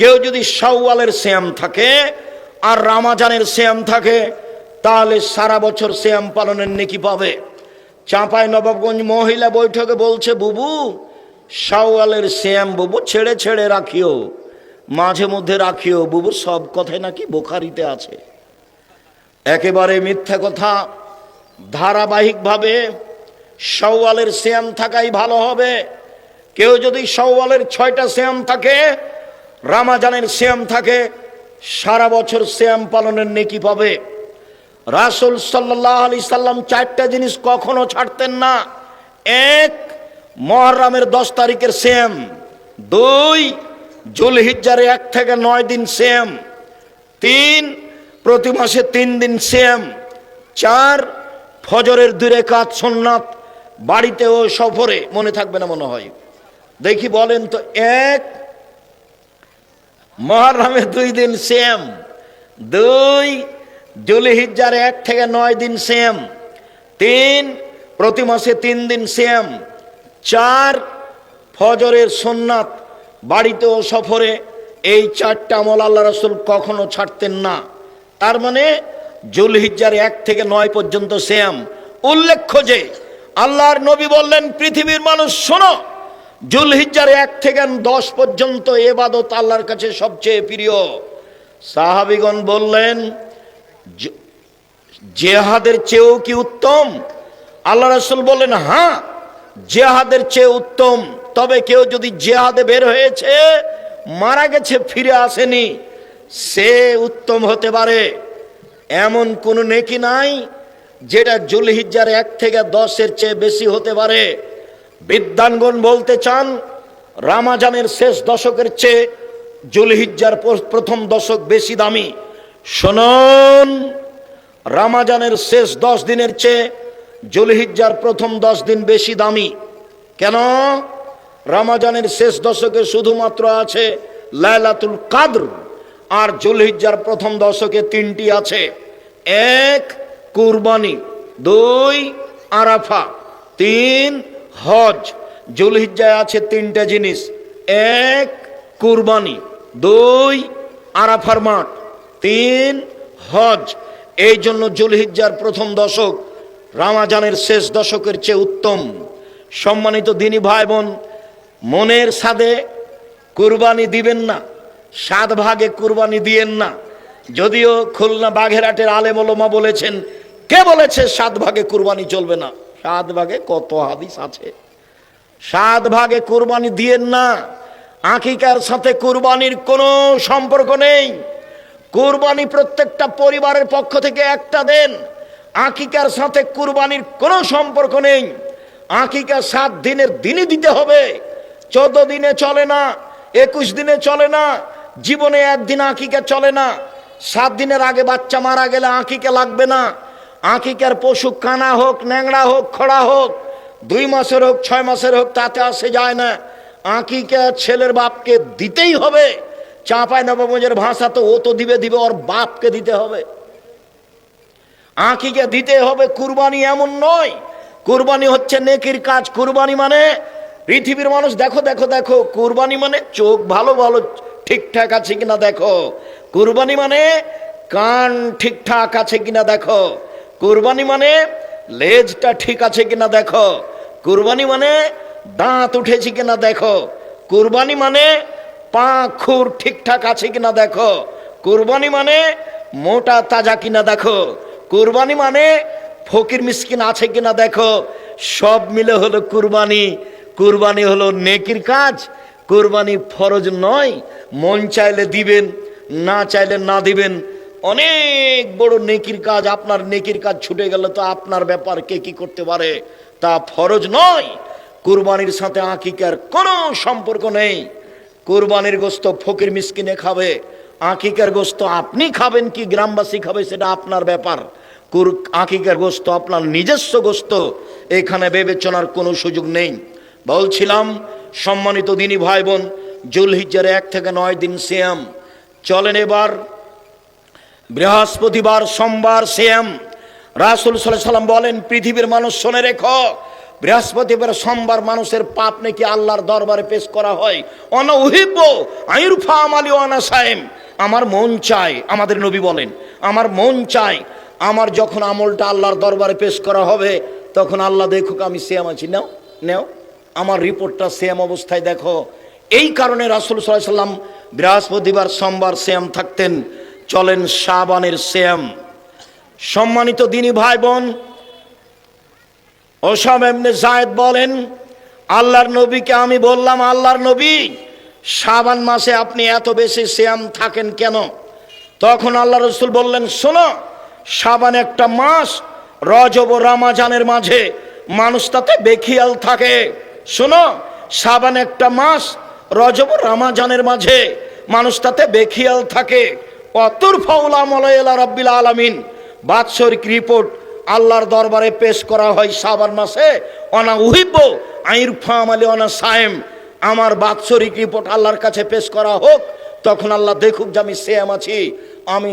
কেউ যদি শাওয়ালের সিয়াম থাকে আর রমজানের সিয়াম থাকে তাহলে সারা বছর সিয়াম পালনের নেকি পাবে। চাঁপাইনবাবগঞ্জ মহিলা বৈঠকে বলছে, বুবু শাওয়ালের সিয়াম বুবু ছেড়ে ছেড়ে রাখিও, মাঝে মধ্যে রাখিও বুবু, সব কথাই নাকি বুখারীতে আছে। একেবারে মিথ্যা কথা। ধারাবাহিকভাবে শাওয়ালের সিয়াম থাকাই ভালো হবে। কেউ যদি শাওয়ালের 6টা সিয়াম থাকে, রমজানের সিয়াম থাকে, সারা বছর সিয়াম পালনের নেকি পাবে। রাসূল সাল্লাল্লাহু আলাইহি সাল্লাম 4টা জিনিস কখনো ছাড়তেন না। 1, মুহররমের 10 তারিখের সিয়াম। 2, যুলহিজ্জার 1 থেকে 9 দিন সিয়াম। 3, প্রতি মাসে 3 দিন সিয়াম। 4, ফজরের 2 রাকাত সুন্নাত বাড়িতে ও সফরে। মনে থাকবে না মনে হয়, দেখি বলেন তো। 1, মুহররমের 2 দিন সিয়াম। 2, যুলহিজ্জার 1 থেকে 9 দিন সিয়াম। 3, প্রতি মাসে 3 দিন সিয়াম। 4, ফজরের সুন্নাত বাড়িতে ও সফরে। এই 4টা আমল আল্লাহ রাসূল কখনো ছাড়তেন না। তার মানে যুলহিজ্জার 1 থেকে 9 পর্যন্ত সিয়াম। উল্লেখ্য যে আল্লাহর নবী বললেন, পৃথিবীর মানুষ শোনো, যুলহিজ্জার 1 থেকে 10 পর্যন্ত ইবাদত আল্লাহর কাছে সবচেয়ে প্রিয়। সাহাবীগণ বললেন, জিহাদের চেয়েও কি উত্তম? আল্লাহ রাসূল বললেন, হ্যাঁ, জিহাদের চেয়ে উত্তম। তবে কেউ যদি জিহাদে বের হয়েছে, মারা গেছে, ফিরে আসেনি, সে উত্তম হতে পারে। এমন কোন নেকি নাই যেটা যুলহিজ্জার 1 থেকে 10-এর চেয়ে বেশি হতে পারে। বিদ্বানগণ বলতে চান, রমজানের শেষ দশকের চেয়ে যুলহিজ্জার প্রথম দশক বেশি দামি। শুনুন, রমজানের শেষ 10 দিনের চেয়ে যুলহিজ্জার প্রথম 10 দিন বেশি দামি। কেন? রমজানের শেষ দশকে শুধুমাত্র আছে লাইলাতুল কদর, আর যুলহিজ্জার প্রথম দশকে 3টি আছে। 1, কুরবানি। 2, আরাফা। 3, হজ। যুলহিজ্জায় আছে 3টা জিনিস। 1, কুরবানি। 2, আরাফার মাঠ। 3, হজ। এই জন্য যুলহিজ্জার প্রথম দশক রমজানের শেষ দশকের চেয়ে উত্তম। সম্মানিত দিনী ভাই বোন, মনের সাধে কুরবানি দিবেন না, 7 ভাগে কুরবানি দিয়েন না। যদিও খুলনা বাঘেরহাটের আলেম ওলামা বলেছেন, কে বলেছে 7 ভাগে কুরবানি চলবে না? 7 ভাগে কত হাদিস আছে। 7 ভাগে কুরবানি দিয়েন না। আকিকার সাথে কুরবানির কোনো সম্পর্ক নেই। কুরবানি প্রত্যেকটা পরিবারের পক্ষ থেকে একটা দেন। আকিকার সাথে কুরবানির কোনো সম্পর্ক নেই। আকিকা 7 দিনের দিনই দিতে হবে। 14 দিনে চলে না, 21 দিনে চলে না, জীবনে একদিন আকিকা চলে না। 7 দিনের আগে বাচ্চা মারা গেলে আকিকা লাগবে না। আকিকার পশু কানা হোক, ন্যাংড়া হোক, খড়া হোক, 2 মাসের হোক, 6 মাসের হোক, তাতে আসে যায় না। আকিকা ছেলের বাপকে দিতেই হবে। চাঁপাইনবাবগঞ্জের ভাষা তো ও তো দিবে, ওর বাপকে দিতে হবে। আকিকা দিতে হবে। কুরবানি এমন নয়। কুরবানি হচ্ছে নেকির কাজ। কুরবানি মানে, পৃথিবীর মানুষ দেখো দেখো দেখো, কুরবানি মানে চোখ ভালো ভালো ঠিকঠাক আছে কিনা দেখো। কুরবানি মানে কান ঠিকঠাক আছে কিনা দেখো। কুরবানি মানে লেজটা ঠিক আছে কিনা দেখো। কুরবানি মানে দাঁত উঠেছে কিনা দেখো। কুরবানি মানে পা খুর ঠিকঠাক আছে কিনা দেখো। কুরবানি মানে মোটা তাজা কিনা দেখো। কুরবানি মানে ফকির মিসকিন আছে কিনা দেখো। সব মিলে হলো কুরবানি। কুরবানি হলো নেকির কাজ। কুরবানি ফরজ নয়। মন চাইলে দিবেন, না চাইলে না দিবেন। অনেক বড় নেকির কাজ। আপনার নেকির কাজ ছুটে গেল তো আপনার ব্যাপার, কে কি করতে পারে, তা ফরজ নয়। কুরবানির সাথে আকিকার কোনো সম্পর্ক নেই। কুরবানির গোশত ফকির মিসকিনে খাবে, আকিকার গোশত আপনি খাবেন কি গ্রামবাসী খাবে সেটা আপনার ব্যাপার। আকিকার গোশত আপনার নিজস্ব গোশত, এখানে বিবেচনার কোনো সুযোগ নেই। বলছিলাম, সম্মানিত দিনী ভাই বোন, যুলহিজ্জার 1 থেকে 9 দিন সিয়াম। চলেন এবার বৃহস্পতিবার, সোমবার সিয়াম। রাসূল সাল্লাল্লাহু আলাইহি সাল্লাম বলেন, পৃথিবীর মানুষ শুনে রেখো, বৃহস্পতিবার সোমবার মানুষের পাপ নাকি আল্লাহর দরবারে পেশ করা হয়। অনা উহিব্ব আইরফা আমালি ওয়ানা সায়েম, আমার মন চায়, আমাদের নবী বলেন আমার মন চায় আমার যখন আমলটা আল্লাহর দরবারে পেশ করা হবে তখন আল্লাহ দেখুক আমি সিয়াম আছি, নাও নাও আমার রিপোর্টটা সিয়াম অবস্থায় দেখো। এই কারণে রাসূল সাল্লাল্লাহু আলাইহি ওয়াসাল্লাম বৃহস্পতিবার সোমবার সিয়াম থাকতেন। চলেন শাবানের সিয়াম। সম্মানিত দিনী ভাই বোন, ওসামা ইবনে যায়েদ বলেন আল্লাহর নবীকে আমি বললাম, আল্লাহর নবী শাবান মাসে আপনি এত বেশি সিয়াম থাকেন কেন? তখন আল্লাহ রাসূল বললেন, শোনো, শাবান একটা মাস, রজব ও রমজানের মাঝে মানুষ তাতে বেখিয়াল থাকে। শোনো, শাবান একটা মাস, রজব ও রমজানের মাঝে মানুষ তাতে বেখিয়াল থাকে। অতুর ফাউলা মালাইলা রাব্বিল আলামিন, বাৎসরিক রিপোর্ট আল্লাহর দরবারে পেশ করা হয় শাবান মাসে। অনা উহিব্ব আইরফা আমালি অনা সায়েম, আমার বাৎসরিক রিপোর্ট আল্লাহর কাছে পেশ করা হোক, তখন আল্লাহ দেখুক যে আমি সিয়াম আছি, আমি